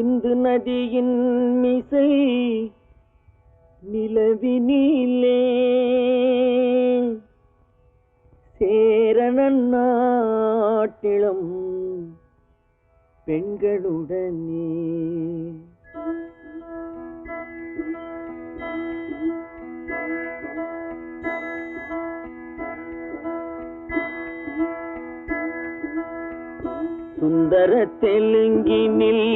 சிந்து நதியின் மிசை நிலவினிலே சேரணன் நாட்டிளம் பெண்களுடனே சுந்தர தெலுங்கினில்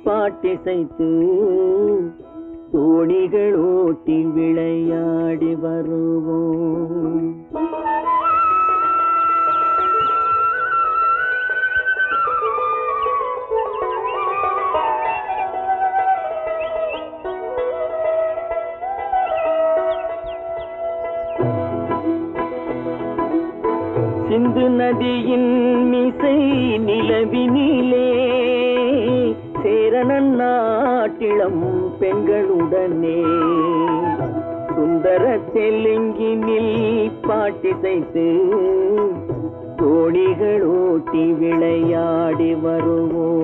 பாட்டிசைத்து தோணிகள் ஓட்டி விளையாடி வருவோம். சிந்து நதியின் மிசை நிலவினிலே சேரணன் நாட்டிளம் பெண்களுடனே சுந்தர தெலுங்கினில் பாட்டிசைத்து தோணிகள் ஓட்டி விளையாடி வருவோம்.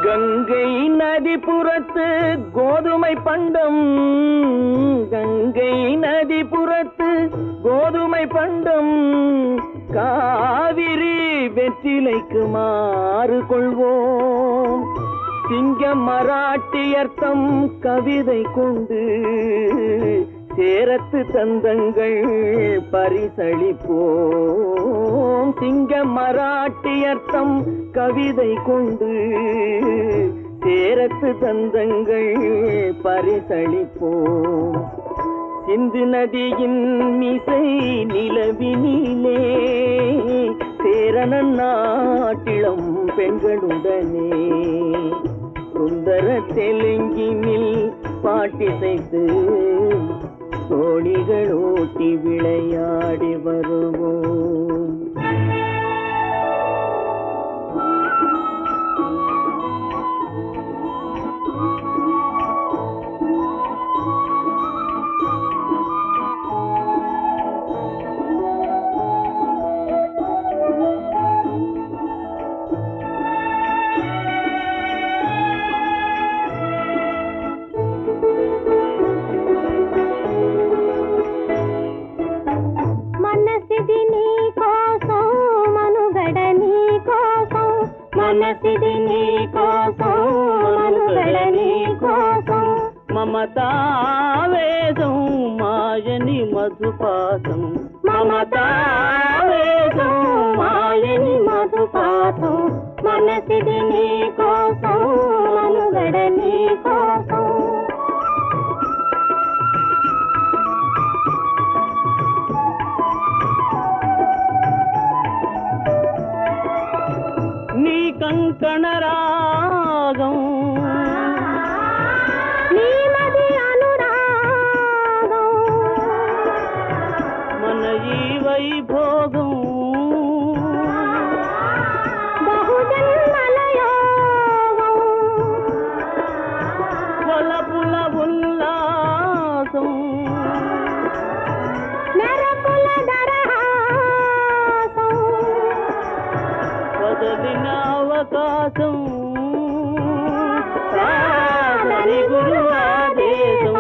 கங்கை நதிபுறத்து கோதுமை பண்டம், கங்கை நதிபுறத்து கோதுமை பண்டம், காவிரி வெற்றிலைக்கு மாறு கொள்வோம். சிங்க மராட்டியர்த்தம் கவிதை கொண்டு சேரத்து தந்தங்கள் பரிசளிப்போம். சிங்க மராட்டியர்த்தம் கவிதை கொண்டு சேரத்து தந்தங்கள் பரிசளிப்போம். சிந்து நதியின் மிசை நிலவினிலே சேரணன் நாட்டிளம் பெண்களுடனே சுந்தர தெலுங்கினில் பாட்டிசைத்து தோணிகள் ஓட்டி விளையாடி வருவோம். మనసిది నీ కోసం మనుగడ నీ కోసం మమతావేదం మాయని మధుపాసం మమతావేదం మాయని మధుపాసం మనసిది నీ కోసం మనుగడ నీ కోసం నీ కంకణ రాగం నీ మది అనురాగం మన ఈ వైభోగం బహుజన్మల యోగం వలపుల ఉల్లాసం మెరపుల దరహాసం వదలిన అవకాశం సాధని గురు ఆదేశం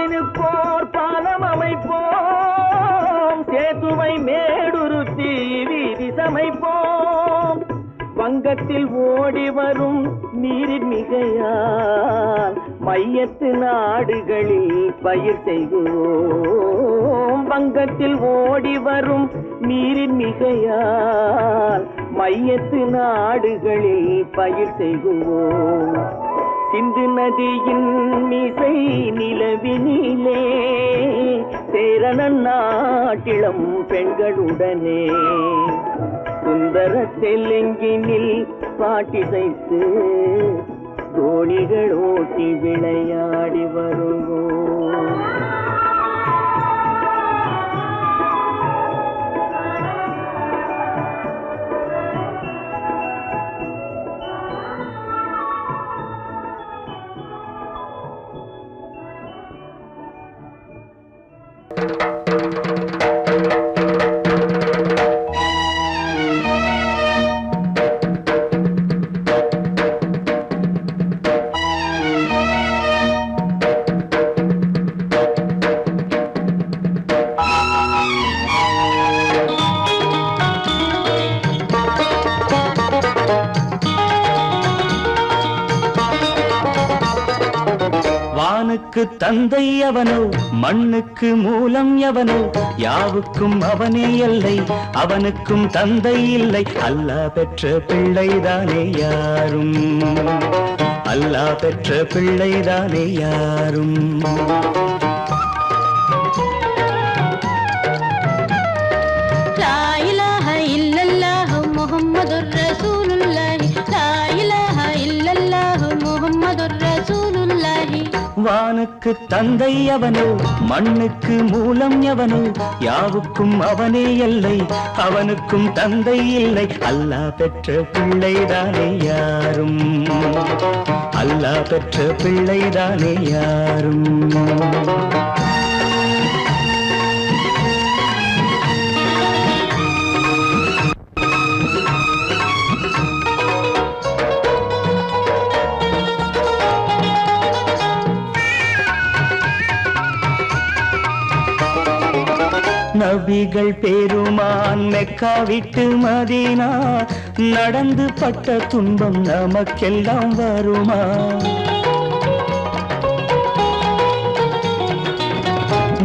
மீனுக்கோர் பாலம் அமைப்போம், சேதுவை மேடுருத்தி வீதி சமைப்போம். வங்கத்தில் ஓடி வரும் நீரின் மிகையால் மையத்து நாடுகளில் பயிர் செய்வோம். வங்கத்தில் ஓடி வரும் நீரின் மிகையால் மையத்து நாடுகளில் பயிர் செய்வோம். சிந்து நதியின் மிசை நிலவினிலே சேரணன் நாட்டிளம் பெண்களுடனே சுந்தர தெலுங்கினில் பாட்டிசைத்து தோணிகள் ஓட்டி விளையாடி வருவோம். வானுக்கு தந்தை அவனோ, மண்ணுக்கு மூலம் எவனோ, யாவுக்கும் அவனே எல்லை, அவனுக்கும் தந்தை இல்லை. அல்லாஹ் பெற்ற பிள்ளைதானே யாரும், அல்லாஹ் பெற்ற பிள்ளைதானே யாரும். லா இலாஹ இல்லல்லாஹு முஹம்மதுர் ரசூலுல்லாஹி, லா இலாஹ இல்லல்லாஹு முஹம்மதுர் ரசூலுல்லாஹி. வானுக்கு தந்தை அவனோ, மண்ணுக்கு மூலம் எவனோ, யாவுக்கும் அவனே எல்லை, அவனுக்கும் தந்தை இல்லை. அல்லாஹ் பெற்ற பிள்ளைதானே யாரும், அல்லாஹ் பெற்ற பிள்ளைதானே யாரும். நபிகள் பெருமான் மெக்கா விட்டு மதீனா நடந்து பட்ட துன்பம் நமக்கெல்லாம் வருமா?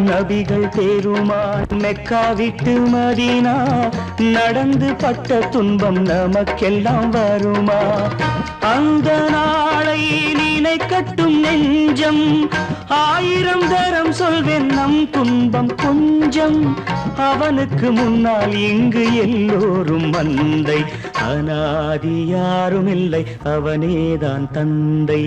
நபிகள் பெருமான் மெக்கா விட்டு மதீனா நடந்து பட்ட துன்பம் நமக்கெல்லாம் வருமா? அந்த நாளை நினைக்கட்டும் நெஞ்சம், ஆயிரம் தரம் சொல்வேன் நம் துன்பம் கொஞ்சம். அவனுக்கு முன்னால் இங்கு எல்லோரும் மந்தை, அநாதி யாரும் இல்லை அவனேதான் தந்தை,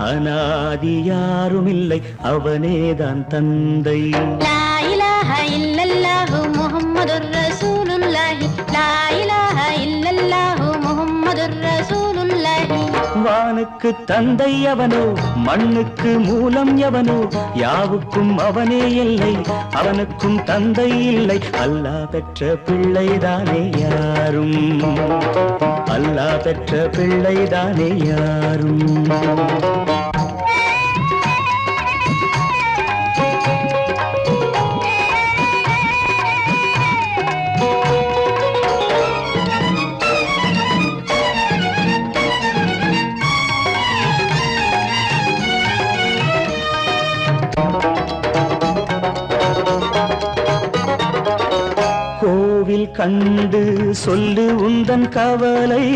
அநாதி யாரும் இல்லை அவனேதான் தந்தை. லா இலாஹ இல்லல்லாஹு முஹம்மதுர் ரசூலுல்லாஹி, லா இலாஹ இல்லல்லாஹு முஹம்மதுர் ரசூலுல்லாஹி. வானுக்கு தந்தை அவனோ, மண்ணுக்கு மூலம் எவனோ, யாவுக்கும் அவனே எல்லை, அவனுக்கும் தந்தை இல்லை. அல்லாஹ் பெற்ற பிள்ளைதானே யாரும், அல்லாஹ் பெற்ற பிள்ளைதானே யாரும். கோவில் கண்டு சொல்லு உந்தன் கவலை,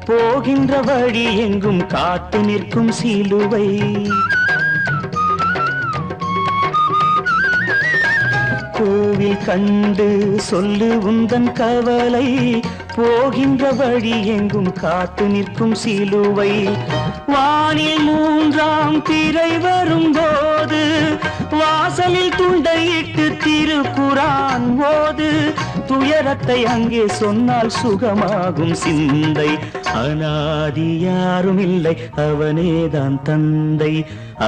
போகின்ற வழி எங்கும் காத்து நிற்கும் சிலுவை. கோவில் கண்டு சொல்லு உந்தன் கவலை, போகின்ற வழி எங்கும் காத்து நிற்கும் சிலுவை. வானில் மூன்றாம் பிறை வரும்போது வாசலில் துண்டையிட்டு திருக்குரான் ஓது. துயரத்தை அங்கே சொன்னால் சுகமாகும் சிந்தை, அநாதி யாரும் இல்லை அவனேதான் தந்தை,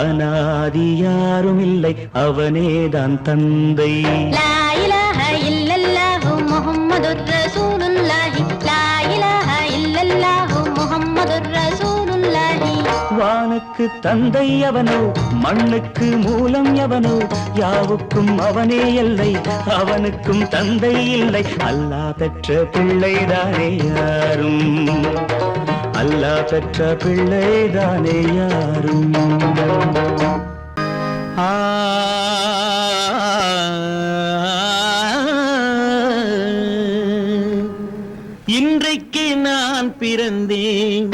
அநாதி யாரும் இல்லை அவனேதான் தந்தை. லா இலாஹ இல்லல்லாஹு முஹம்மதுர் ரசூலுல்லாஹி, லா இலாஹ இல்லல்லாஹு முஹம்மதுர் ரசூலுல்லாஹி. வானுக்கு விண்ணுக்கு தந்தை அவனோ மண்ணுக்கு மூலம் எவனோ யாவுக்கும் அவனே எல்லை அவனுக்கும் தந்தை இல்லை அல்லாஹ் பெற்ற பிள்ளைதானே யாரும் அல்லாஹ் பெற்ற பிள்ளைதானே யாரும் இன்றைக்கு நான் பிறந்தேன்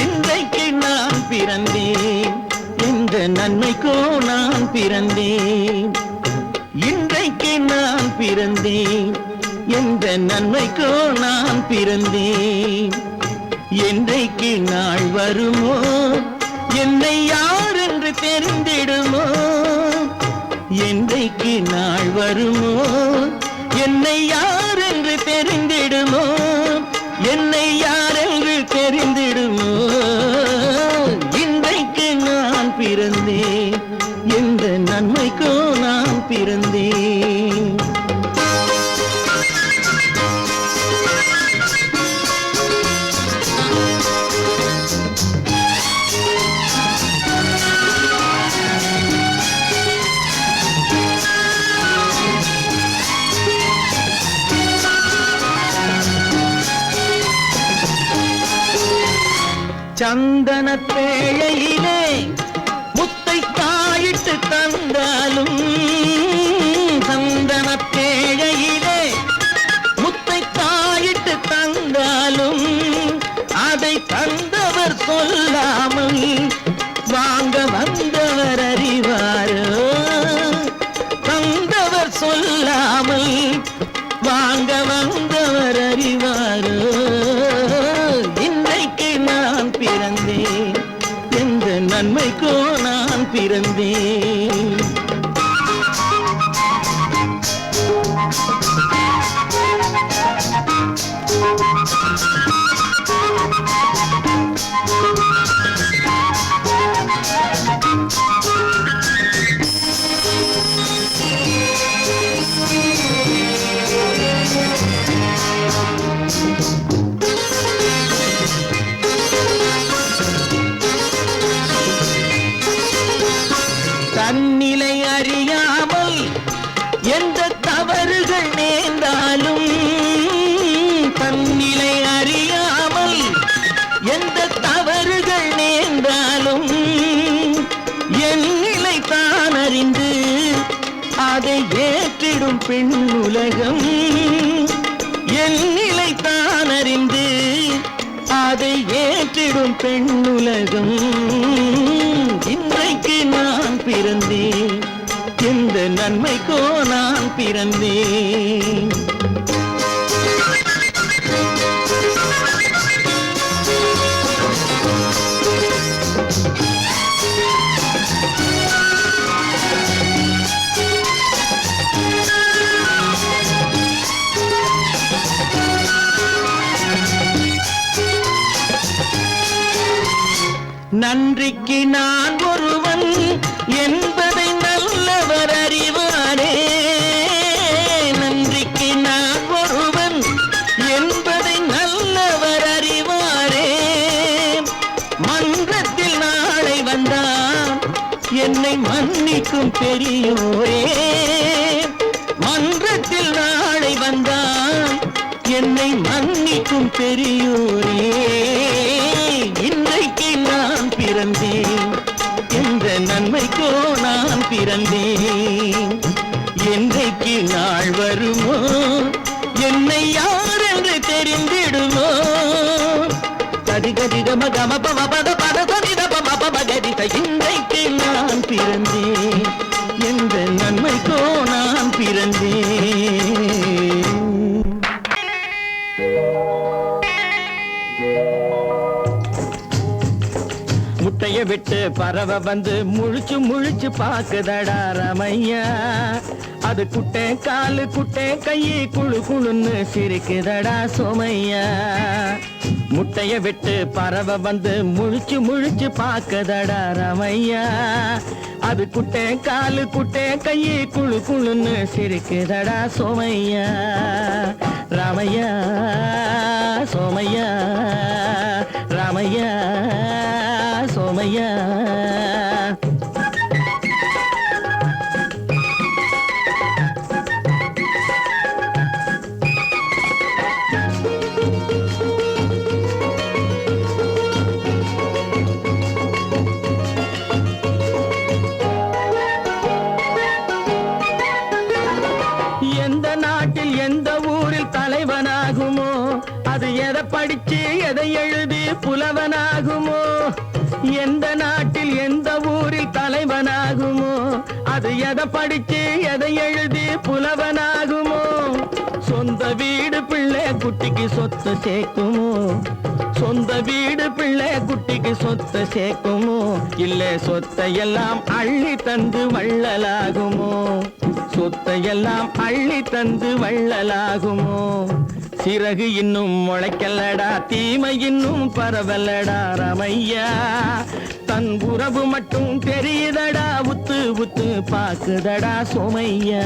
இன்றைக்கு நான் பிறந்தேன் எந்த நன்மைக்கோ நான் பிறந்தேன் இன்றைக்கு நான் பிறந்தேன் எந்த நன்மைக்கோ நான் பிறந்தேன் என்றைக்கு நாள் வருமோ என்னை யார் என்று தெரிந்திடுமோ என்றைக்கு நாள் வருமோ என்னை யார் என்று தெரிந்திடுமோ என்னை யார் என்று தெரிந்திடுமோ இன்றைக்கு நான் பிறந்தேன் எந்த நன்மைக்கோ நான் பிறந்தேன் சந்தனத்தேழையிலே முத்தை காயிட்டு தந்தாலும் சந்தனத்தேழையிலே முத்தை காயிட்டு தந்தாலும் அதை தந்தவர் சொல்லாமல் வாங்க வந்தவர் அறிவாரோ தந்தவர் சொல்லாமல் வாங்க வந்தவர் அறிவாரோ பிறந்தேன் எந்த நன்மைக்கோ நான் பிறந்தேன் தன்னிலை அறியாமல் எந்த தவறுகள் நேர்ந்தாலும் தன்னிலை அறியாமல் எந்த தவறுகள் நேர்ந்தாலும் என் நிலை தான் அறிந்து அதை ஏற்றிடும் பெண் உலகம் என் நிலை தான் அறிந்து அதை ஏற்றிடும் பெண் உலகம் இன்றைக்கு நான் பிறந்தேன் எந்த நன்மைக்கோ நான் பிறந்தேன் நன்றிக்கு நான் ஒருவன் என்பதை நல்லவர் அறிவாரே நன்றிக்கு நான் ஒருவன் என்பதை நல்லவர் அறிவாரே மன்றத்தில் நாளை வந்தான் என்னை மன்னிக்கும் பெரியோரே மன்றத்தில் நாளை வந்தான் என்னை மன்னிக்கும் பெரியோரே இன்றைக்கு நான் பிறந்தேன் எந்த நன்மைக்கோ நான் பிறந்தேன் என்றைக்கு நாள் வருமோ என்னை யார் என்று தெரிந்திடுமோ கதி கதி கம கம பம பத பத சதித பம பம கதித இன்றைக்கு நான் பிறந்தேன் எந்த நன்மைக்கோ நான் பிறந்தேன் முட்டைய விட்டு பறவை வந்து முழிச்சு முழிச்சு பாக்குதடா ரமையா அது குட்டை காலு குட்டை கையை குழு குழுன்னு சிரிக்குதடா சோமையா முட்டைய விட்டு பறவை வந்து முழிச்சு முழிச்சு பாக்குதடா ரமையா அது குட்டை காலு குட்டை கையை குழு குழுன்னு சிரிக்குதடா சோமையா ராமையா சோமையா ராமையா படிச்சு எதை எழுதி புலவனாகுமோ எந்த நாட்டில் எந்த ஊரில் தலைவனாகுமோ அது எதை படிச்சு எதை எழுதி புலவனாகுமோ சொந்த வீடு பிள்ளை குட்டிக்கு சொத்து சேர்க்குமோ சொந்த வீடு பிள்ளை குட்டிக்கு சொத்து சேர்க்குமோ இல்ல சொத்தையெல்லாம் அள்ளி தந்து வள்ளலாகுமோ சொத்தையெல்லாம் அள்ளி தந்து வள்ளலாகுமோ சிறகு இன்னும் முளைக்கல்லடா தீமை இன்னும் பரவலடா ரமையா தன் உறவு மட்டும் தெரியுதடா உத்து உத்து பாக்குதடா சோமையா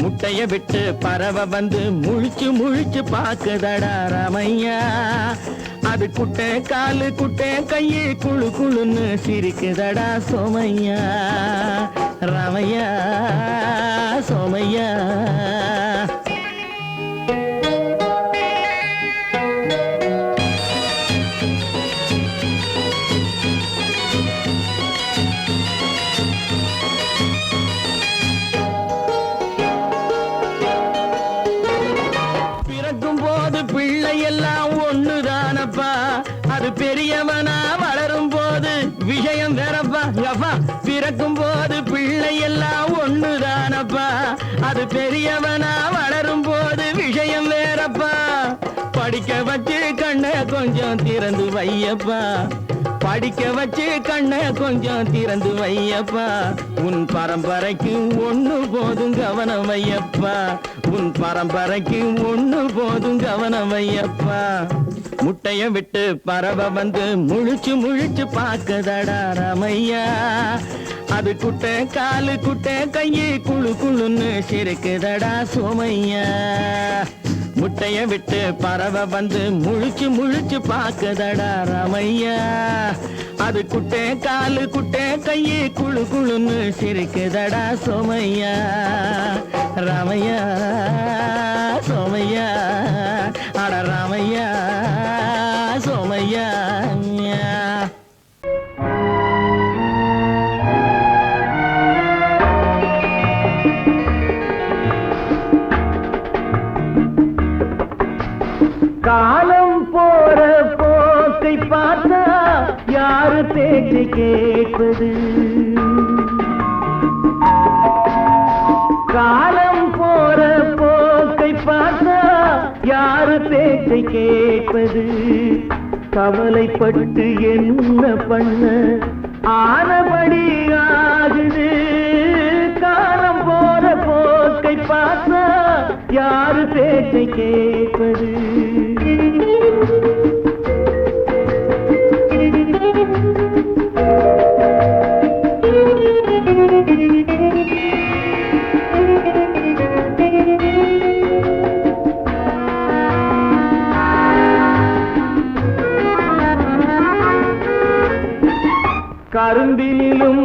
முட்டைய விட்டு பறவை வந்து முழிச்சு முழிச்சு பாக்குதடா ரமையா அது குட்டை காலு குட்டை கையை குழு குழுன்னு சிரிக்குதடா சோமையா ரமையா சோமையா எல்லாம் ஒண்ணுதானப்பா அது பெரியவனா வளரும் போது விஷயம் வேறப்பா அப்பா பிறக்கும் போது பிள்ளை எல்லாம் ஒண்ணுதானப்பா அது பெரியவனா வளரும் போது விஷயம் வேறப்பா படிக்க வச்சு கண்ணை கொஞ்சம் திறந்து வையப்பா படிக்க வச்சு கண்ணை கொஞ்சம் திறந்து வையப்பா உன் பரம்பரைக்கு ஒண்ணு போதும் கவனம் வையப்பா உன் பரம்பரைக்கு ஒண்ணு போதும் கவனம் வையப்பா முட்டைய விட்டு பறவை வந்து முழிச்சு முழிச்சு பாக்குதடா ரமையா அது குட்டை காலு குட்டை கையை குழு குழுன்னு சிரிக்குதடா சோமையா முட்டைய விட்டு பறவை வந்து முழிச்சு முழிச்சு பாக்குதடா ரமையா அது குட்டை காலு குட்டை கையை குழு குழுன்னு சிரிக்குதடா சோமையா ராமையா சோமையா அட ராமையா சோமையா காலம் போற போக்கை பார்த்தா யாரு பேச்சு கேட்பது காலம் போற போக்கை பார்த்தா யாரு பேச்சை கேட்பது கவலைப்பட்டு என்ன பண்ண ஆனபடி ஆகுது காலம் போற போக்கை பார்த்தா யாரு பேச்சை கேட்பது கரும்பிலும்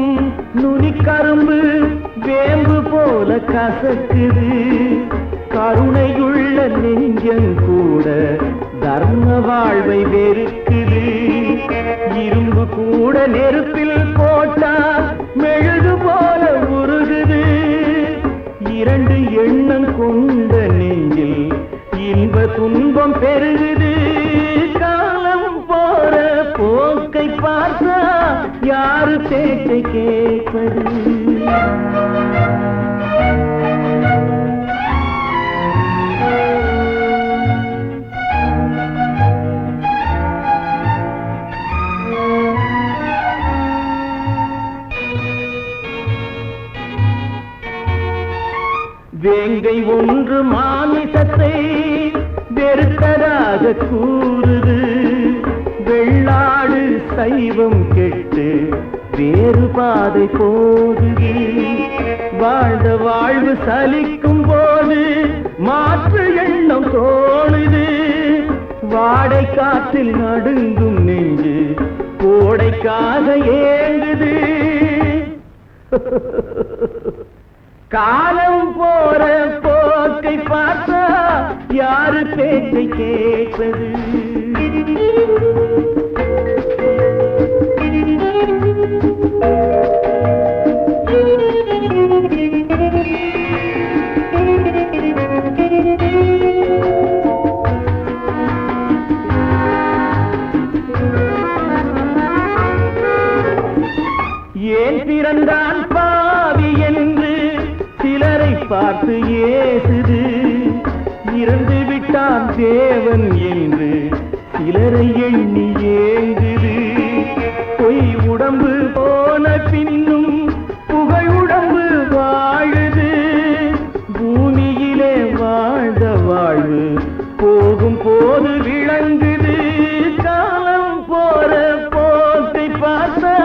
நுனி கரும்பு வேம்பு போல கசக்குது கருணையுள்ள நெஞ்சம் கூட தர்ம வாழ்வை வெறுக்குது இரும்பு கூட நெருப்பில் போட்டா மெழுகு போல உருகுது இரண்டு எண்ணம் கொண்ட நெஞ்சில் இன்ப துன்பம் பெருகுது காலம் போற போக்கை பார்த்தா யாரு பேச்சை கேட்பது வேங்கை ஒன்று மாமிசத்தை வெறுத்ததாக கூறுது வெள்ளாடு சைவம் கெட்டு வேறு பாதை போகுது வாழ்ந்த வாழ்வு சலிக்கும் போது மாற்று எண்ணம் தோணுது வாடை காற்றில் நடுங்கும் நெஞ்சு கோடைக்காக ஏங்குது காலம் போற போக்கை பார்த்தா யாரு பேச்சை கேட்பது நான் பாவி என்று சிலரை பார்த்து ஏசுது. இறந்து விட்டான் தேவன் என்று சிலரை எண்ணி ஏங்குது. பொய் உடம்பு போன பின்னும் புகழ் உடம்பு வாழுது. பூமியிலே வாழ்ந்த வாழ்வு போகும் போது விளங்குது. காலம் போற போக்கை பார்த்தா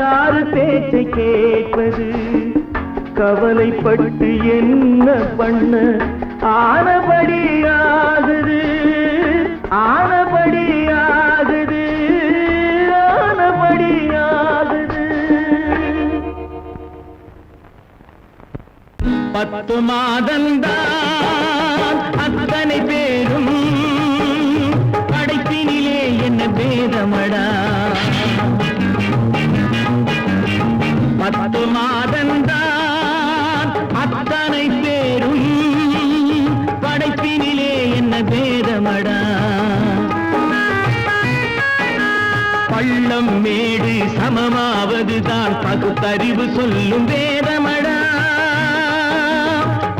யாரு பேச்சை கேட்பது? கவலைப்பட்டு என்ன பண்ண ஆனபடி ஆகுது, ஆனபடி ஆகுது, ஆனபடி ஆகுது. 10 மாதந்தான் அத்தனை பேரும் படைப்பினிலே என்ன பேதமடா. 10 மாதந்தான் அத்தனை பேரும் படைப்பினிலே என்ன பேதமடா. பள்ளம் மேடு சமமாவதுதான் பகுத்தறிவு சொல்லும் வேதமடா.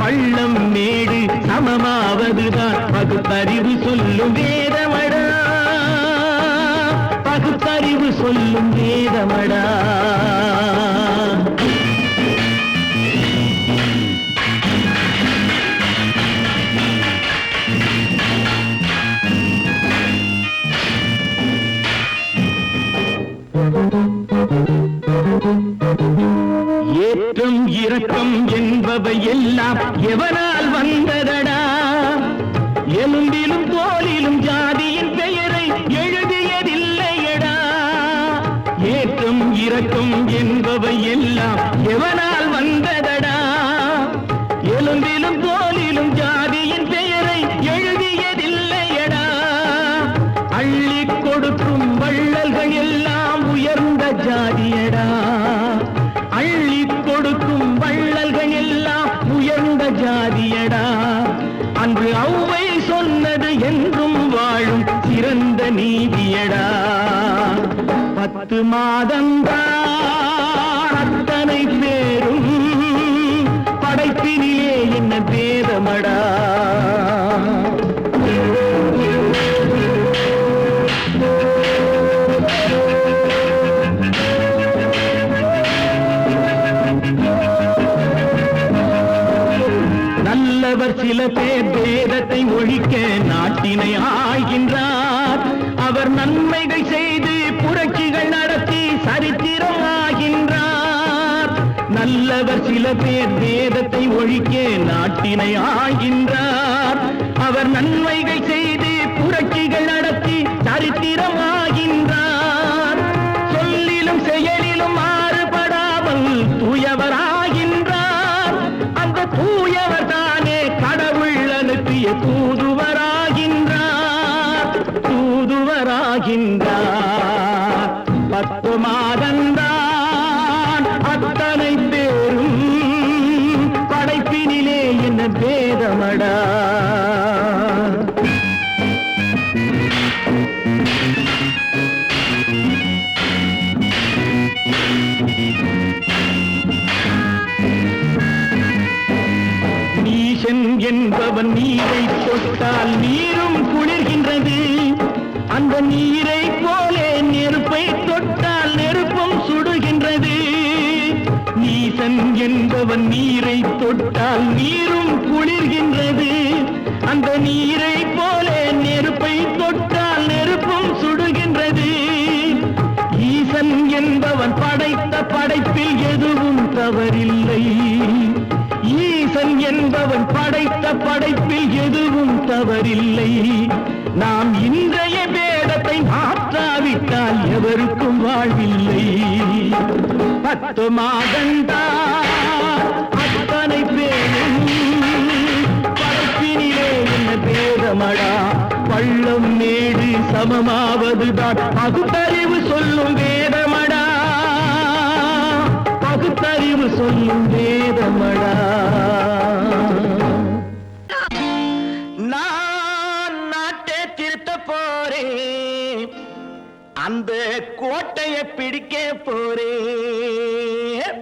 பள்ளம் மேடு சமமாவதுதான் பகுத்தறிவு சொல்லும் வேதமடா. பகுத்தறிவு சொல்லும் வேதமடா. ஏற்றம் இரக்கம் என்பவை எல்லாம் எவனால் வந்ததடா. எலும்பிலும் தோலிலும் ஜாதியின் பெயரை எழுதியதில்லையடா. ஏற்றம் இரக்கம் என்பவை எல்லாம் எவனால் வந்ததடா. எலும்பிலும் தோலிலும் ஜாதியின் பெயரை எழுதியதில்லையடா. அள்ளி கொடுக்கும் வள்ளல்கள் எல்லாம் உயர்ந்த ஜாதியடா. அள்ளி கொடுக்கும் வள்ளல்கள் எல்லாம் உயர்ந்த ஜாதியடா. அன்று ஔவை சொன்னது என்றும் வாழும் சிறந்த நீதியடா. 10 மாதந்தான் அத்தனை பேரும் படைப்பினிலே என்ன பேதமடா. நல்லவர் சில பேர் வேதத்தை ஒழிக்க நாட்டினை ஆகின்றார். அவர் நன்மைகள் செய்து புரட்சிகள் நடத்தி சரித்திரம் ஆகின்றார். நல்லவர் சில பேர் வேதத்தை ஒழிக்க நாட்டினை ஆகின்றார். அவர் நன்மைகள் செய்து புரட்சிகள் நடத்தி சரித்திரம் ஆகின்றார். சொல்லிலும் செயலிலும் மாறுபடாமல் தூயவராகின்றார். அந்த தூயவர் தானே கடவுள் அனுப்பிய தூதுவராகின்றார். தூதுவராகின்றார். 10 மாதந்தான் அத்தனை பேரும் படைப்பினிலே என்ன பேதமடா. நீசன் என்பவன் நீரை தொட்டால் நீரும் குளிர்கின்றது. அந்த நீரை போலே நெருப்பை தொட்டால் நெருப்பும் சுடுகின்றது. நீசன் என்பவன் நீரை தொட்டால் நீரும் குளிர்கின்றது. அந்த நீரை போலே நெருப்பை தொட்டால் நெருப்பும் சுடுகின்றது. ஈசன் என்பவன் படைத்த படைப்பில் எதுவும் தவறில்லை. ஈசன் என்பவன் படைத்த படைப்பில் எதுவும் தவறில்லை. நாம் இன்றைய வேதத்தை மாற்றாவிட்டால் எவருக்கும் வாழ்வில்லை. 10 மாதந்தான் அத்தனை பேரும் படைப்பினிலே என்ன பேதமடா. பள்ளம் மேடு சமமாவதுதான் பகுத்தறிவு சொல்லும் வேதமடா. பகுத்தறிவு சொல்லும் வேதமடா. நான் நாட்டை திருத்த போறேன். அந்த கோட்டையை பிடிக்க போறேன்.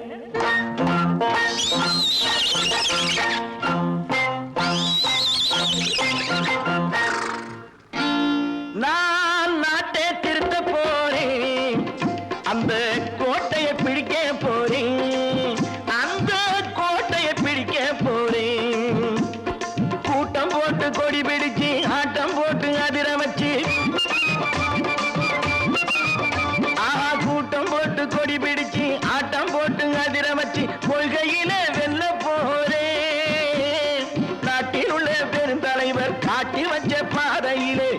மட்டும் அதிர வச்சு கொள்கையில வெல்ல போறேன். நாட்டில் உள்ள பெருந்தலைவர் காட்டி வச்ச பாதையிலே,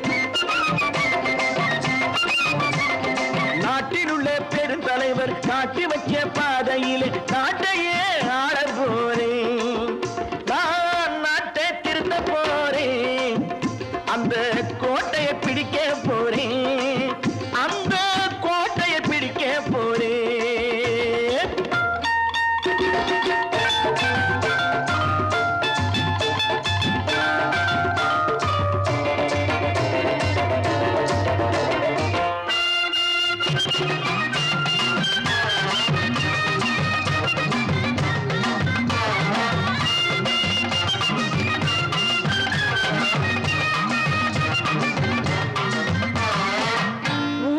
நாட்டில் உள்ள பெருந்தலைவர் காட்டி வச்ச பாதையிலே நாட்டையே ஆள போறேன். நான் நாட்டை திருத்த போறேன், அந்த கோட்டையை பிடிக்க போறேன், அந்த கோட்டையை பிடிக்க போறேன்.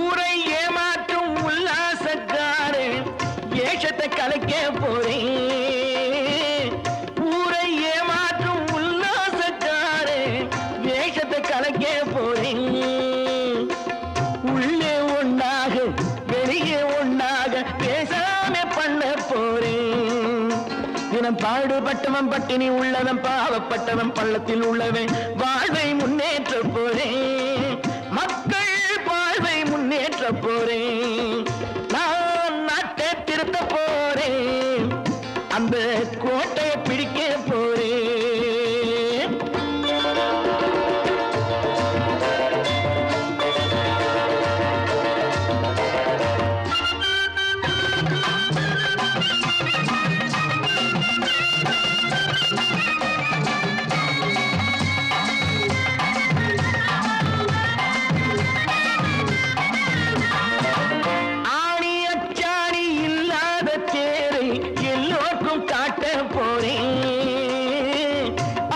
ஊரை ஏமாற்றும் உல்லாசக்காரு ஏஷத்தை கலைக்க போறேன். ஊரை ஏமாற்றும் உல்லாசக்காரு ஏஷத்தை கலைக்க போறேன். உள்ளே ஒண்ணாக வெளியே ஒண்ணாக பேசாம பண்ண போறேன். தினம் பாடுபட்டவன் பட்டினி உள்ளவன் பாவப்பட்டவன் பள்ளத்தில் உள்ளவன் வாழ்வை முன்னேற்ற போறேன். மக்கள் வாழ்வை முன்னேற்ற போறேன். நான் நாட்டை திருத்த போறேன், அந்த கோட்டையை பிடிக்க போறேன். ஆணி அச்சாணி இல்லாத தேரை எல்லோருக்கும் காட்ட போறேன்.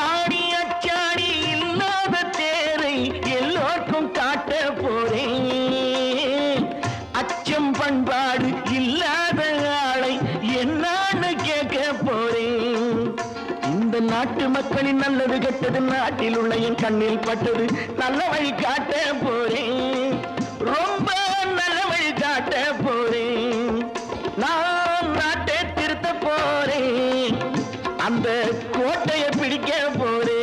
ஆணி அச்சாணி இல்லாத தேரை எல்லோருக்கும் காட்ட போறேன். அச்சம் பண்பாடு இல்லாத ஆளை என்னான்னு கேட்க போறேன். இந்த நாட்டு மக்களின் நல்லது கெட்டது நாட்டில் உள்ள என் கண்ணில் பட்டது நல்ல வழி காட்ட போறேன். ரொம்ப நல்ல வழி காட்ட போறேன். நான் நாட்டை திருத்த போறேன், அந்த கோட்டையை பிடிக்க போறேன்.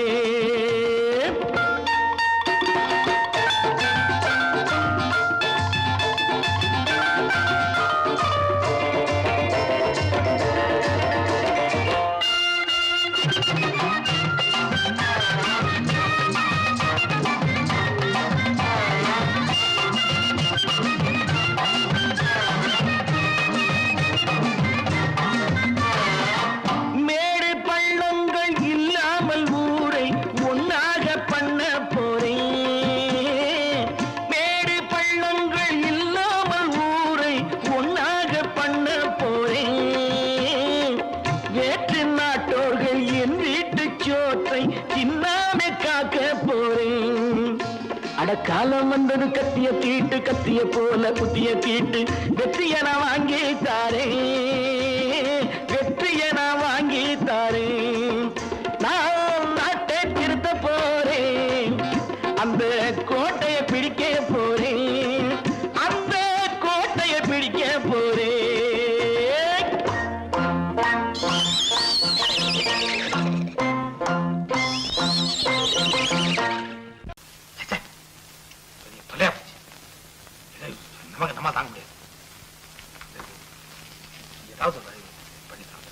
மேடு பள்ளங்கள் இல்லாமல் ஊரை ஒன்னாக பண்ண போறேன். மேடு பள்ளங்கள் இல்லாமல் ஊரை ஒன்னாக பண்ண போறேன். வேற்று நாட்டோர்கள் என் வீட்டு சோற்றை தின்னாமே காக்க போறேன். அடக்காலம் வந்தது கத்திய தீட்டு, கத்திய போல குத்திய தீட்டு வெற்றிய நான் வாங்கி தாரேன், வெற்றிய நான் வாங்கி தாரேன். நான் நாட்டை திருத்த போறேன், அந்த கோட்டையை பிடிக்க போறேன், அந்த கோட்டையை பிடிக்க போறேன். நமக்கு நம்ம தாங்க முடியாது. ஏதாவது பண்ணிக்கலாம்.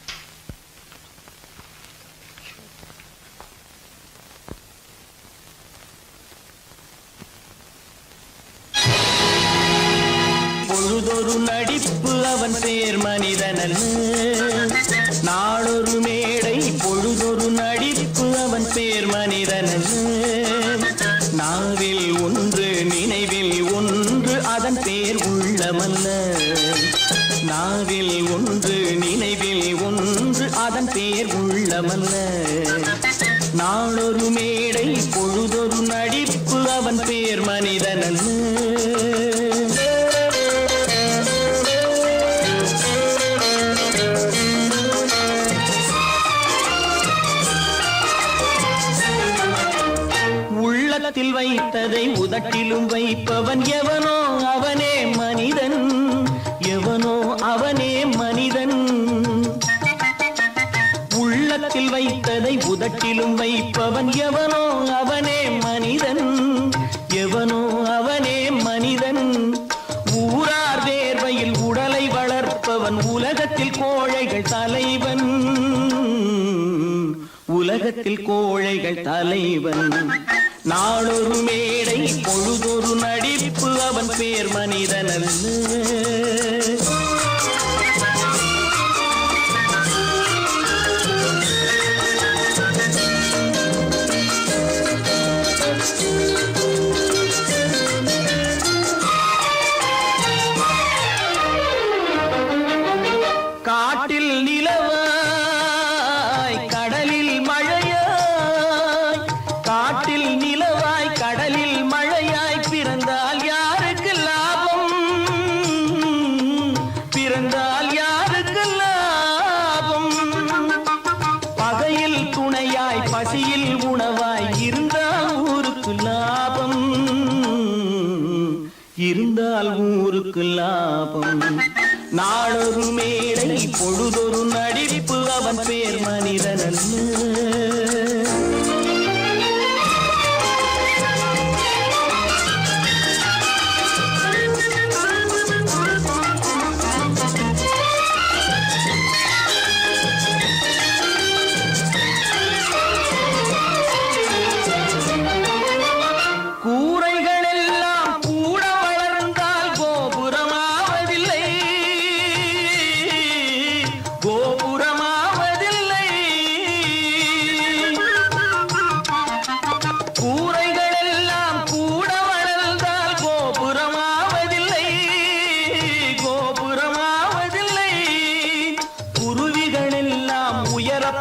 பொழுதொரு நடிப்பு அவன் பேர் மனிதனன், நாளொரு மேடை பொழுதொரு நடிப்பு அவன் பேர் மனிதனன். நாவில் ஒன்று நினைவில் ஒன்று அதன் பேர் உள்ளமல்ல. நாவில் ஒன்று நினைவில் ஒன்று அதன் பேர் உள்ளமல்ல. நாளொரு மேடை பொழுதொரு நடிப்பு அவன் பேர் மனிதனன். உள்ளத்தில் வைத்ததை உதட்டிலும் வைப்பவன் எவனோ அவனே மனிதன், எவனோ அவனே மனிதன். வைத்ததை உதட்டிலும் வைப்பவன் எவனோ அவனே மனிதன், எவனோ அவனே மனிதன். ஊரார் வேர்வையில் உடலை வளர்ப்பவன் உலகத்தில் கோழைகள் தலைவன், உலகத்தில் கோழைகள் தலைவன். நாளொரு மேடை பொழுதொரு நடிப்பு அவன் பேர் மனிதன் அல்ல. காட்டில் நிலவாய் கடலில் மழையாய், காட்டில் நிலவாய் கடலில் மழையாய் பிறந்தால் யாருக்கு லாபம், பிறந்தால் யாருக்கு லாபம். பகையில் துணையாய் பசியில் உணவாய் இருந்தால் ஊருக்கு லாபம், இருந்தால் ஊருக்கு லாபம். நாளொரு மேடை பொழுதொரு நடிப்பு அவன் பேர் மனிதன் அல்ல.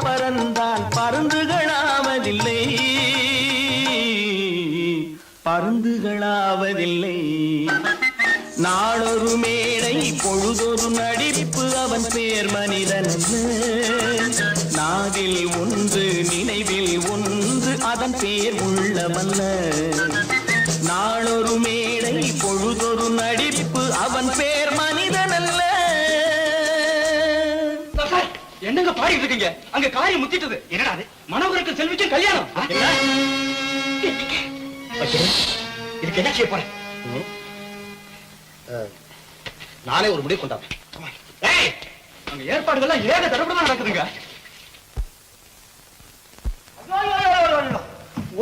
பறந்தால் பருந்துகளாவதில்லை, பருந்துகளாவதில்லை. நாளொரு மேடை பொழுதொரு நடிப்பு அவன் பேர் மனிதன். நாவில் ஒன்று நினைவில் ஒன்று அதன் பேர் உள்ளவல்ல. நாளொரு மேடை பொழுதொரு நடிப்பு அவன் பேர் மனிதன் அல்ல. என்னங்க பாடிட்டு இருக்கீங்க? அங்க காரியம் முத்திட்டது. என்னடா அது? மனோகருக்கு செல்விக்கு கல்யாணம். இதுக்கு என்ன செய்ய போறேன்? நானே ஒரு முடிவு கொண்டாடுறேன். அங்க ஏற்பாடுகள்லாம் ஏக தரப்படமா நடக்குதுங்க.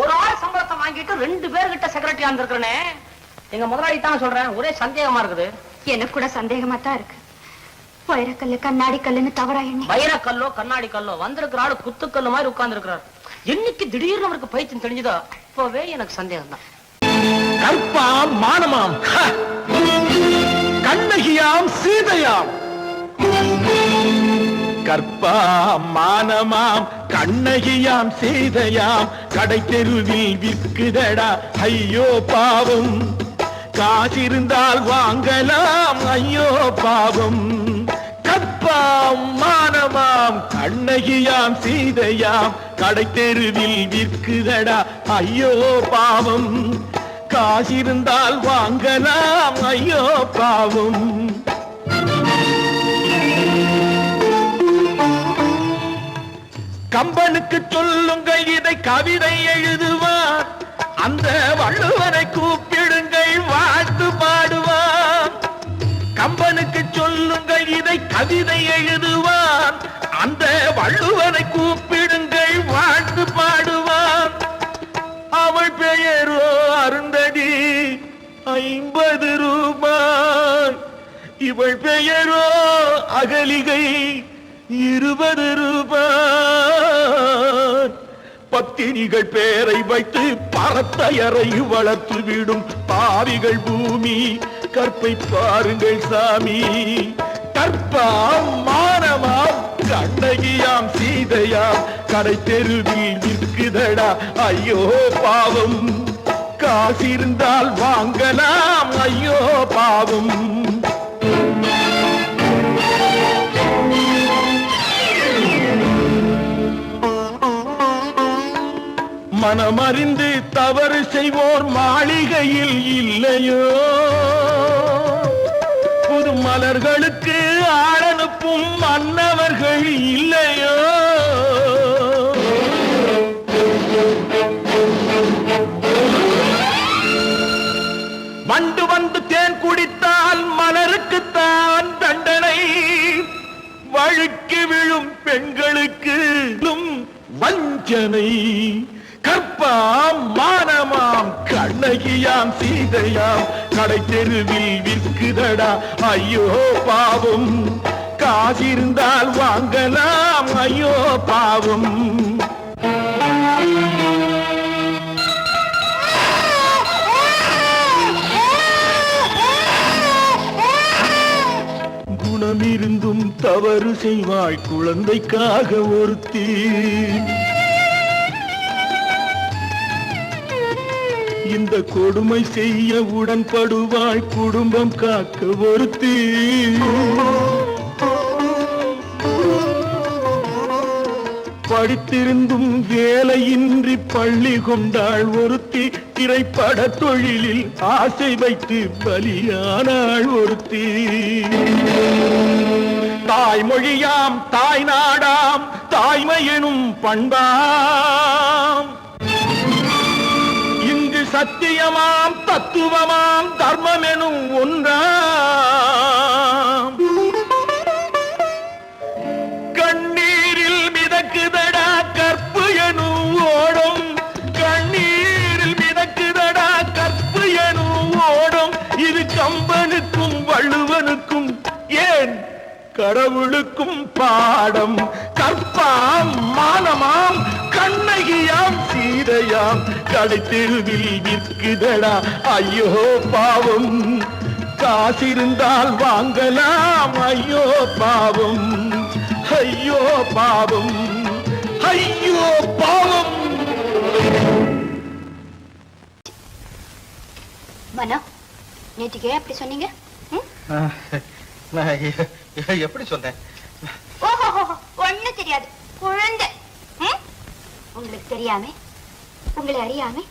ஒரு ஆள் சம்பளத்தை வாங்கிட்டு 2 பேர்கிட்ட செக்ரட்டரியா இருந்திருக்கிறேனே. எங்க முதலாளி தான் சொல்றேன், ஒரே சந்தேகமா இருக்குது. எனக்கு கூட சந்தேகமா தான் இருக்கு. வைரக்கல்லு கண்ணாடி கல்லுன்னு தவறா எண்ணி வைரக்கல்லோ கண்ணாடி கல்லோ வந்திருக்கிற ஆளு குத்துக்கல்லு மாதிரி உட்கார்ந்து இருக்கிறார். என்னைக்கு திடீர்னு அவருக்கு பைத்தியம் தெரிஞ்சதோ அப்பவே எனக்கு சந்தேகம் தான். கற்பாம் மானமாம், கண்ணகியாம் சீதையாம். கற்பாம் மானமாம் கண்ணகியாம் சீதையாம் கடை தெருவில் விற்குதடா ஐயோ பாவம். காசிருந்தால் வாங்கலாம் ஐயோ பாவம். கற்பாம் மானமாம் கண்ணகியாம் சீதையாம் கடை தெருவில் விற்குதடா ஐயோ பாவம். காசிருந்தால் வாங்கலாம் ஐயோ பாவம். கம்பனுக்கு சொல்லுங்கள் இதை கவிதை எழுதுவார். அந்த வள்ளுவரை கூப்பிடுங்கள் வாழ்த்து பாடுவார். கம்பனுக்கு சொல்லுங்கள் இதை கவிதை எழுதுவார். அந்த வள்ளுவரை கூப்பிடுங்கள் வாழ்த்து பாடுவார். அவள் பெயரோ அருந்ததி 50 ரூபாய். இவள் பெயரோ அகலிகை 20 ரூபாய். பத்தினிகள் பேரை வைத்து பரத்தையரை வளர்த்து விடும் பாவிகள் பூமி. கற்பை பாருங்கள் சாமி. கற்பாம் மானமாம் கண்ணகியாம் சீதையாம் கடை தெருவில் விற்குதடா ஐயோ பாவம். காசிருந்தால் வாங்கலாம் ஐயோ பாவம். மனமறிந்து தவறு செய்வோர் மாளிகையில் இல்லையோ. புது மலர்களுக்கு ஆளனுப்பும் மன்னவர்கள் இல்லையோ. விழும் பெண்களுக்கு வஞ்சனை கற்பாம் மானமாம் கண்ணகியாம் சீதையாம் கடை தெருவில் விற்குதடா ஐயோ பாவம் காசிருந்தால் வாங்கலாம் ஐயோ பாவம் குணமிருந்தும் தவறு செய்வாய் குழந்தைக்காக ஒருத்தி இந்த கொடுமை செய்ய உடன்படுவாய் குடும்பம் காக்க ஒருத்தி படித்திருந்தும் வேலையின்றி பள்ளி கொண்டாள் ஒருத்தி திரைப்பட தொழிலில் ஆசை வைத்து பலியானாள் ஒருத்தி தாய்மொழியாம் தாய் நாடாம் தாய்மையெனும் பண்பாம் இங்கு சத்தியமாம் தத்துவமாம் தர்மமெனும் ஒன்றாம் கண்ணீரில் மிதக்குதடா கற்பு எனும் ஓடும் கண்ணீரில் மிதக்குதடா கற்பு எனும் ஓடும் இது கம்பனுக்கும் வள்ளுவனுக்கும் ஏன் கடவுளுக்கும் பாடம் கற்பாம் மானமாம் கண்ணகியாம் சீதையாம் கடை தெருவில் விற்குதடா ஐயோ பாவம் காசிருந்தால் வாங்கலாம் ஐயோ பாவம் ஐயோ பாவம் ஐயோ பாவம் மனோ நேற்றுக்கு ஏன் அப்படி சொன்னீங்க எப்படி சொன்னேன்? ஓஹோ ஒண்ணு தெரியாது குழந்தை உங்களுக்கு தெரியாம உங்களை அறியாம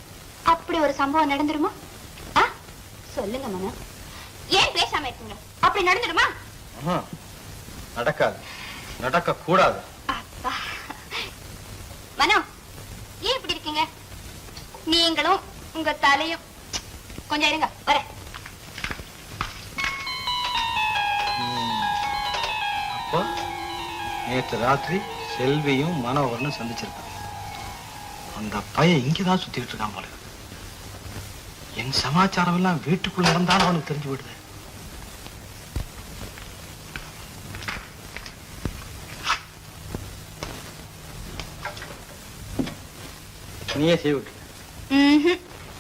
அப்படி ஒரு சம்பவம் நடந்துருமா சொல்லுங்க மனோ ஏன் பேசாம இருக்கீங்க அப்படி நடந்துருமா நடக்காது நடக்க கூடாது அப்பா மனோ ஏன் இப்படி இருக்கீங்க நீங்களும் உங்க தலையும் கொஞ்சம் இருங்க வர அப்போ நேற்று ராத்திரி செல்வியும் மனோகரனும் சந்திச்சிருக்காங்க அந்த பையன் இங்கதான் சுத்திட்டு இருக்கான் போல என் சமாச்சாரம் எல்லாம் வீட்டுக்குள்ள இருந்தாலும் அவனுக்கு தெரிஞ்சு விடுது நீயே செய்ய விட்டு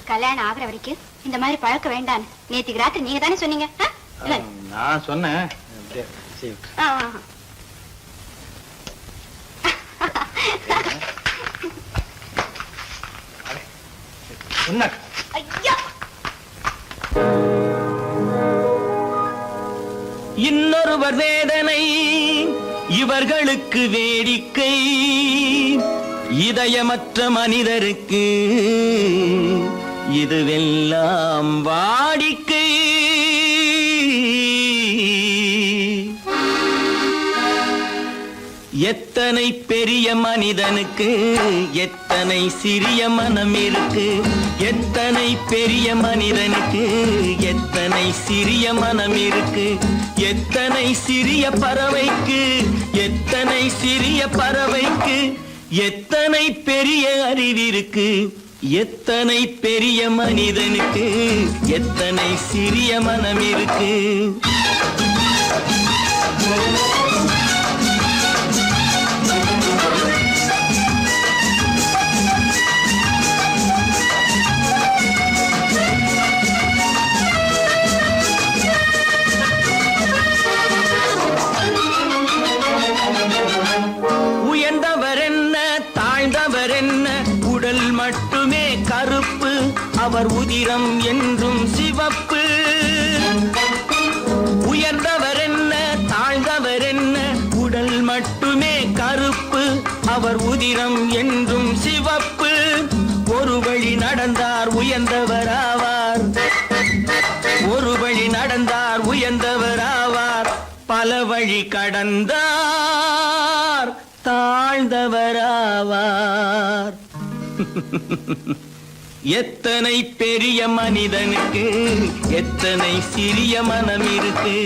கல்யாணம் ஆகுற வரைக்கும் இந்த மாதிரி பழக்க வேண்டான்னு நேத்துக்கு ராத்திரி நீங்க தானே சொன்னீங்க நான் சொன்னேன் இன்னொருவர் வேதனை இவர்களுக்கு வேடிக்கை இதயமற்ற மனிதருக்கு இதுவெல்லாம் வாடிக்கை எத்தனை பெரிய மனிதனுக்கு எத்தனை சிறிய மனம் இருக்கு எத்தனை பெரிய மனிதனுக்கு எத்தனை சிறிய மனம் இருக்கு எத்தனை சிறிய பறவைக்கு எத்தனை சிறிய பறவைக்கு எத்தனை பெரிய அறிவிருக்கு எத்தனை பெரிய மனிதனுக்கு எத்தனை சிறிய மனம் இருக்கு அவர் உதிரம் என்றும் சிவப்பு உயர்ந்தவர் என்ன தாழ்ந்தவர் என்ன உடல் மட்டுமே கருப்பு அவர் உதிரம் என்றும் சிவப்பு ஒரு வழி நடந்தார் உயர்ந்தவர் ஆவார் ஒரு வழி நடந்தார் உயர்ந்தவர் ஆவார் பல வழி கடந்தார் தாழ்ந்தவர் ஆவார் எத்தனை பெரிய மனிதனுக்கு எத்தனை சிறிய மனம் இருக்கு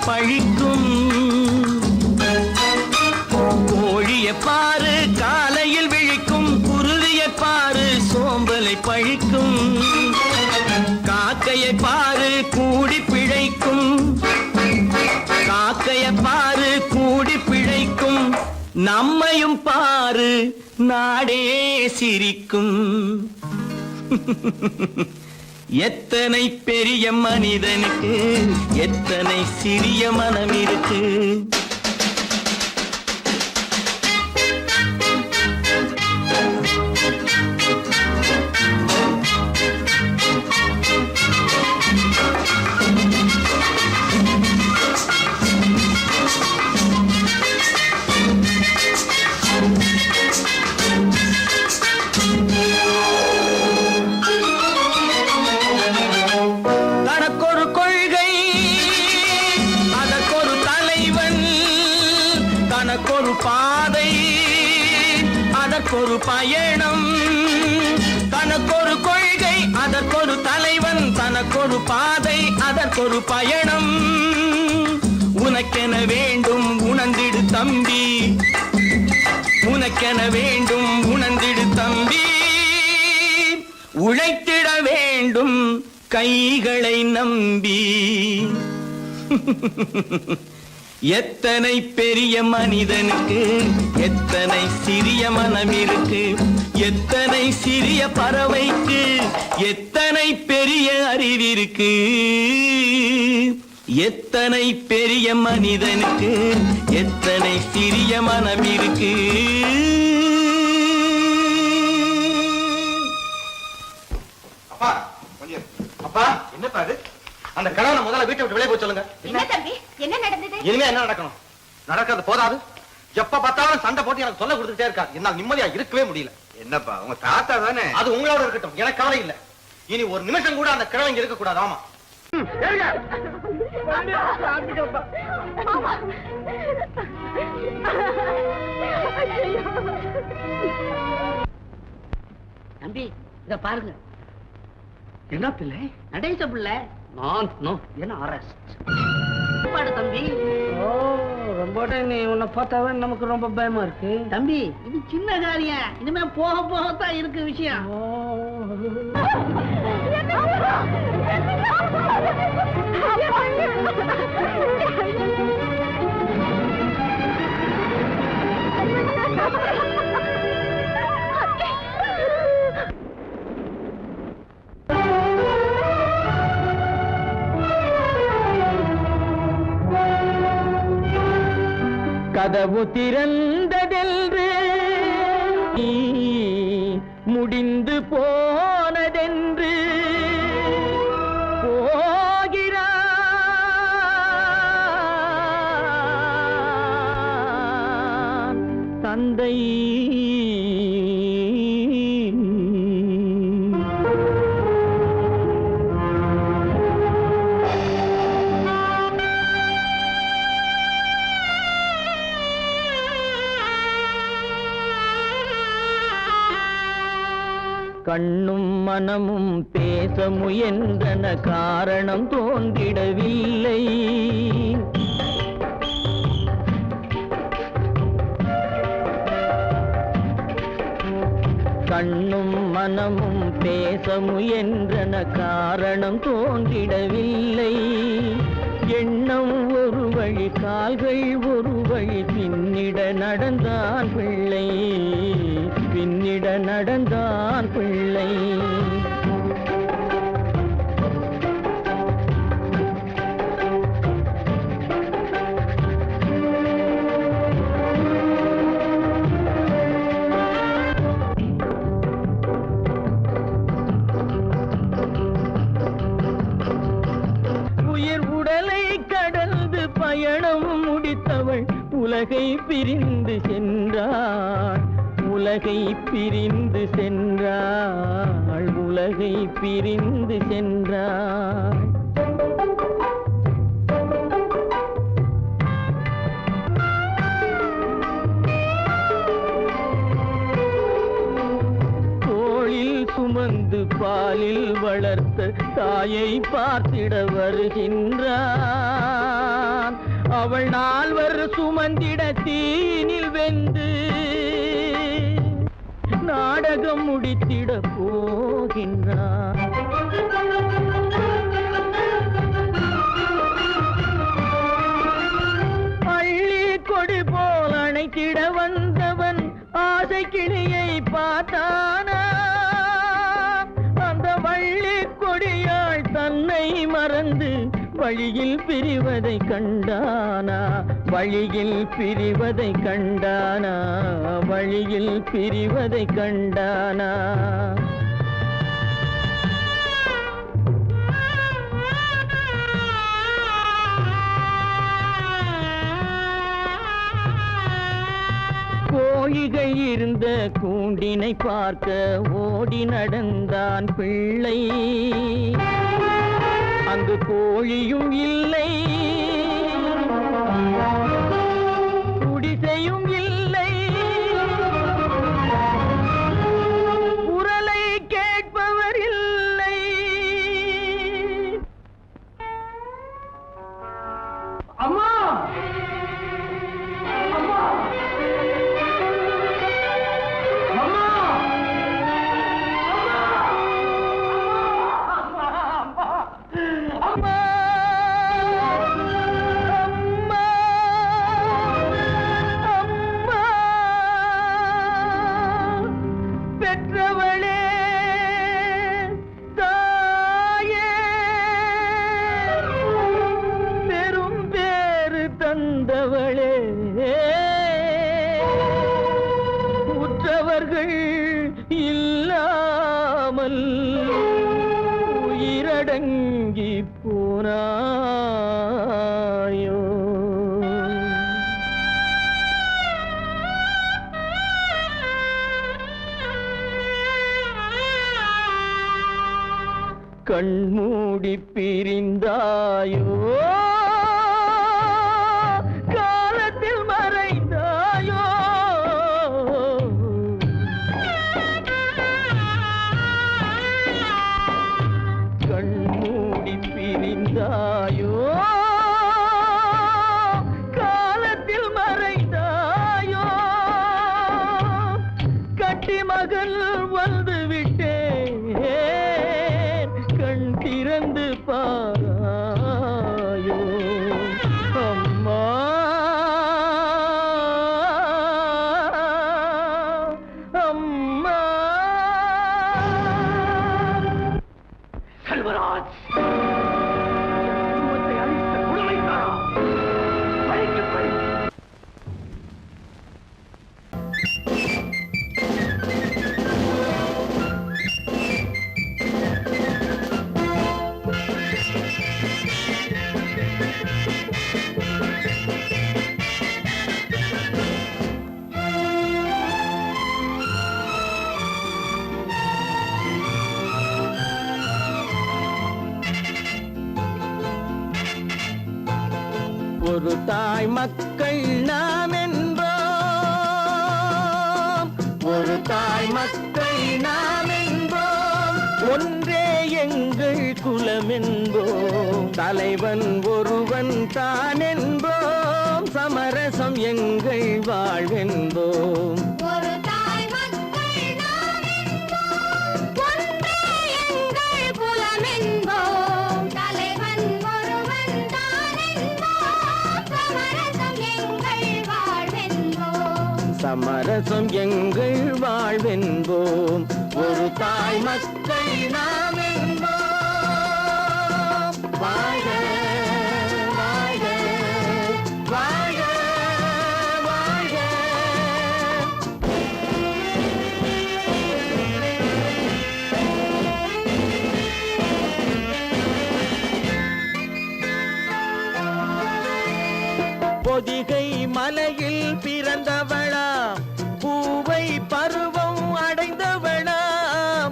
பழிக்கும். கோழியை பாரு காலையில் விழிக்கும், குருவியை பாரு சோம்பலை பழிக்கும். காக்கையை பாரு கூடி பிழைக்கும், காக்கையை பாரு கூடி பிழைக்கும். நம்மையும் பாரு நாடே சிரிக்கும். எத்தனை பெரிய மனிதனுக்கு எத்தனை சிறிய மனம் இருக்கு. தனக்கொரு கொள்கை அதற்கொரு தலைவன், தனக்கொரு பாதை அதற்கொரு பயணம். தனக்கொரு கொள்கை அதற்கொரு தலைவன், தனக்கொரு பாதை அதற்கொரு பயணம். உனக்கென வேண்டும் உணர்ந்திடு தம்பி, உனக்கென வேண்டும் உணர்ந்திடு தம்பி. உழைத்திட வேண்டும் கைகளை நம்பி. எத்தனை பெரிய மனிதனுக்கு எத்தனை சிறிய மனம் இருக்கு. எத்தனை சிறிய பறவைக்கு எத்தனை பெரிய அறிவிருக்கு. எத்தனை பெரிய மனிதனுக்கு எத்தனை சிறிய மனம் இருக்கு. அப்பா கொஞ்சம் அப்பா என்னப்பா அது? அந்த கணவனை முதல்ல வீட்டை விட்டு வெளியே போய் சொல்லுங்க. என்ன தம்பி, என்ன நடந்தது? இனிமே என்ன நடக்கணும்? நடக்கிறது போதாது, எப்ப பார்த்தாலும் சண்டை போட்டு எனக்கு சொல்ல கொடுத்துட்டே இருக்கா. என்னால் நிம்மதியா இருக்கவே முடியல. என்னப்பா உங்க தாத்தா தானே? அது உங்களோட இருக்கட்டும், எனக்கு கவலை இல்ல. இனி ஒரு நிமிஷம் கூட அந்த கிழவங்க இருக்க கூடாது. ஆமா தம்பி இத பாருங்க. என்ன பிள்ளை? நடேச பிள்ளை நான் என்ன அரெஸ்ட் பாடு தம்பி. ஓ ரொம்ப நீ உன்னை பார்த்தாவே நமக்கு ரொம்ப பயமா இருக்கு தம்பி. இது சின்ன காரியம், இனிமே போக போகத்தான் இருக்கு விஷயம். கதவு திறந்ததென்று முடிந்து போனதென்று போகிறான் தந்தை. கண்ணும் மனமும் பேச முயன்றன, காரணம் தோன்றிடவில்லை. கண்ணும் மனமும் பேச முயன்றன, காரணம் தோன்றிடவில்லை. எண்ணம் ஒரு வழி, கால்கள் ஒரு வழி, பின்னிட நடந்தான் பிள்ளை, பின்னிட நடந்தான் பிள்ளை. பயணம் முடித்தவள் உலகை பிரிந்து சென்றாள், உலகை பிரிந்து சென்றாள், உலகை பிரிந்து சென்றாள். தோளில் சுமந்து பாலில் வளர்த்த தாயை பார்த்திட வருகின்றான். அவள் 4 சுமந்திட தீனில் வெந்து நாடகம் முடித்திட போகின்றான். அள்ளி கொடி போல் அணைத்திட வந்தவன் ஆசை கிளியை பார்த்தானா, அந்த வள்ளி கொடியாள் தன்னை மறந்து வழியில் பிரிவதை கண்டானா, வழியில் பிரிவதை கண்டானா, வழியில் பிரிவதை கண்டானா. கோழிகை இருந்த கூண்டினை பார்க்க ஓடி நடந்தான் பிள்ளை. அங்கு கோழியும் இல்லை, குடிசையும் இல்லை, குரலை கேட்பவர் இல்லை. அம்மா அம்மா பெற்றவளே தாயே, பெரும் பேறு தந்தவளே, உற்றவர்கள் இல்லாமல் உயிரடங்கி போனாயோ. கண்மூடி பிரிந்தாயோ, காலத்தில் மறைந்தாயோ. கண்மூடி பிரிந்தாயோ, காலத்தில் மறைந்தாயோ. கட்டி மகள் வந்து விட்டேன், கண் திறந்து பாராயோ. அம்மா அம்மா. செல்வராஜ் குடும்பத்தை அழித்த கொடுமைக்காரா, பழிக்கு பழி. ஒரு தாய் மக்கள் நாம் என்போம், ஒரு தாய் மக்கள் நாம் என்போம், ஒன்றே எங்கள் குலம் என்போம், தலைவன் ஒருவன் தான் என்போம், சமரசம் எங்கள் வாழ்வென்போம். ஒரு தாய் மக்கள் நாம் என்போம், ஒன்றே எங்கள் குலம் என்போம், தலைவன் ஒருவன் தான் என்போம், சமரசம் எங்கள் வாழ்வென்போம். சமரசம் எங்கள் வாழ்வென்போம். ஒரு தாய் மக்கள் நாம் என்போம். வாழ்க வாழ்க வாழ்க வாழ்க. பொதிகை மலையில் பிறந்தவளா, பூவை பருவம் அடைந்தவளா,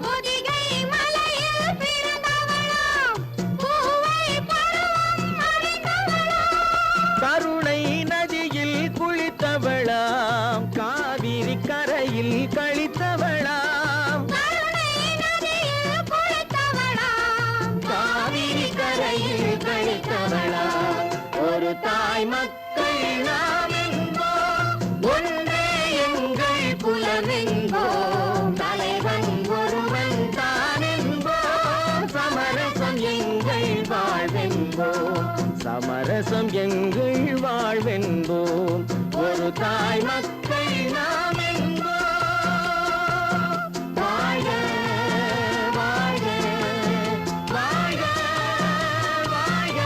பொதிகை மலையில் பிறந்தவளாம், பூவை பருவம் அடைந்தவளாம், கருணை நதியில் குளித்தவளாம், காவிரி கரையில் கழித்தவளாம், கருணை நதியில் குளித்தவளாம், காவிரி கரையில் கழித்தவளாம். ஒரு ஒரு தாய் மக்கள் நாம் என்போம், ஒன்றே எங்கள் குலம் என்போம், தலைவன் ஒருவன் தான் என்போம், சமரசம் எங்கள் வாழ்வென்போம், சமரசம் எங்கள் வாழ்வென்போம், ஒரு தாய் மக்கள் நாம் என்போம். வாழ்க வாழ்க வாழ்க வாழ்க.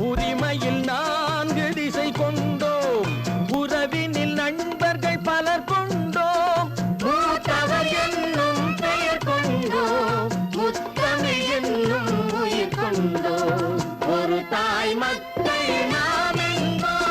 உரிமையில் 4 திசை கொண்டோம், உறவினில் நண்பர்கள் பலர் கொண்டோம், மூத்தவர் என்னும் பெயர் கொண்டோம், முத்தமிழ் என்னும் உயிர் கொண்டோம், ஒரு தாய் மக்கள் நாம் என்போம்.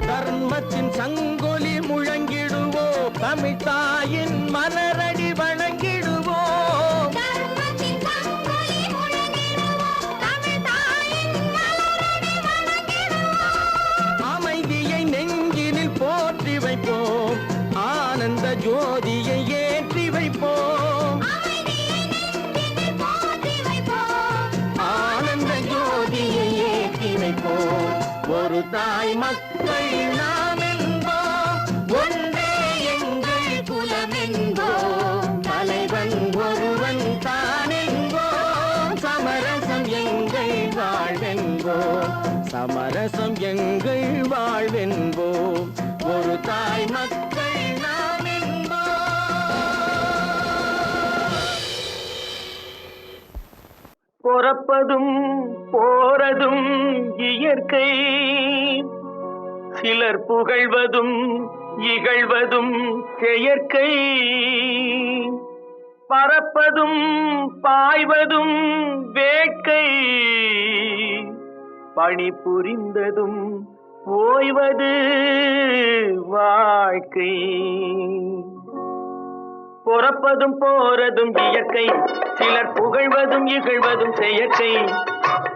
தர்மத்தின் சங்கொலி முழங்கிடுவோம், தமிழ் தாயின் மலரடி வணங்கிடுவோம், அமைதியை நெஞ்சினில் போற்றி வைப்போம், ஆனந்த ஜோதியை ஏற்றி வைப்போம், ஆனந்த ஜோதியை ஏற்றி வைப்போம், ஒரு தாய் மக்கள் நாம் என்போம், ஒன்றே எங்கள் குலம் என்போம், தலைவன் ஒருவன் தான் என்போம், சமரசம் எங்கள் வாழ்வென்போம், சமரசம் எங்கள் வாழ்வென்போம், ஒரு தாய் மக்கள் நாம் என்போம். பொறப்பதும் போறதும் இயற்கை, சிலர் புகழ்வதும் இகழ்வதும் செயற்கை, பறப்பதும் பாய்வதும் வேட்கை, பணி புரிந்ததும் ஓய்வது வாழ்க்கை. பொறப்பதும் போறதும் இயற்கை, சிலர் புகழ்வதும் இகழ்வதும் செயற்கை,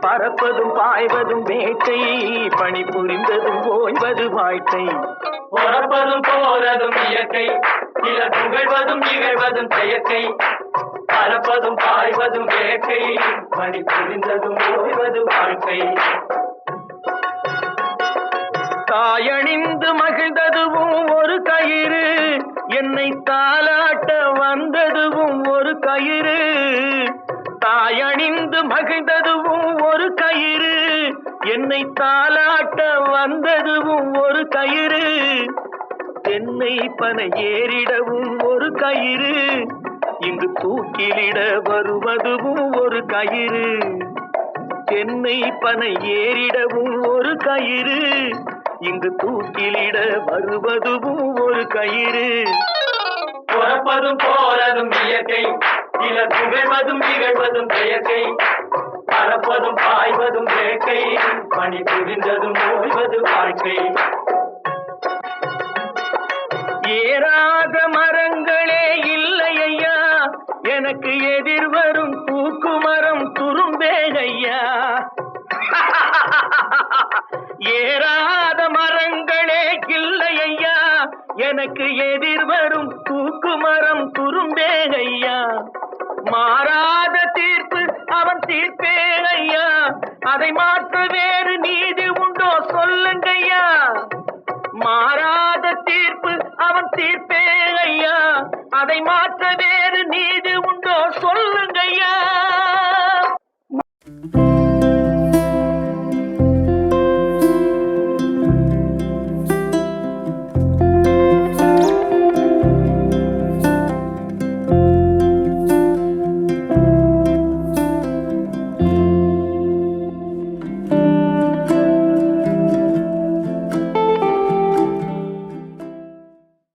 பறப்பதும் பாய்வதும் வேட்கை, பணி புரிந்ததும் ஓய்வது வாழ்க்கை. பொறப்பதும் போறதும் இயற்கை, சிலர் புகழ்வதும் இகழ்வதும் செயற்கை, பறப்பதும் பாய்வதும் வேட்கை, பணி புரிந்ததும் ஓய்வது வாழ்க்கை. தாயணிந்து மகிழ்ந்ததுவும் ஒரு கயிறு, என்னை தாலாட்ட வந்ததுவும் ஒரு கயிறு, தாயணிந்து மகிழ்ந்ததுவும் ஒரு கயிறு, என்னை தாலாட்ட வந்ததுவும் ஒரு கயிறு, தென்னை பனை ஏறிடவும் ஒரு கயிறு, இங்கு தூக்கிலிட வருவதுவும் ஒரு கயிறு, தென்னை பனை ஏறிடவும் ஒரு கயிறு, இங்கு தூக்கிலிட வருவதுவும் ஒரு கயிறு. பொறப்பதும் போறதும் இயற்கை, சிலர் புகழ்வதும் இகழ்வதும் செயற்கை, பறப்பதும் பாய்வதும் வேட்கை, பணி புரிந்ததும் ஓய்வது வாழ்க்கை. ஏறாத மரங்களே இல்லை ஐயா, எனக்கு எதிர் வரும் தூக்கு மரம் துரும்பே ஐயா. ஏறாத மரங்களே இல்லை ஐயா, எனக்கு எதிர் வரும் தூக்கு மரம் துரும்பே ஐயா. மாறாத தீர்ப்பு அவன் தீர்ப்பே ஐயா, அதை மாற்ற வேறு நீதி உண்டோ சொல்லுங்கய்யா. மாறாத தீர்ப்பு அவன் தீர்ப்பே ஐயா, அதை மாற்ற வேறு நீதி உண்டோ சொல்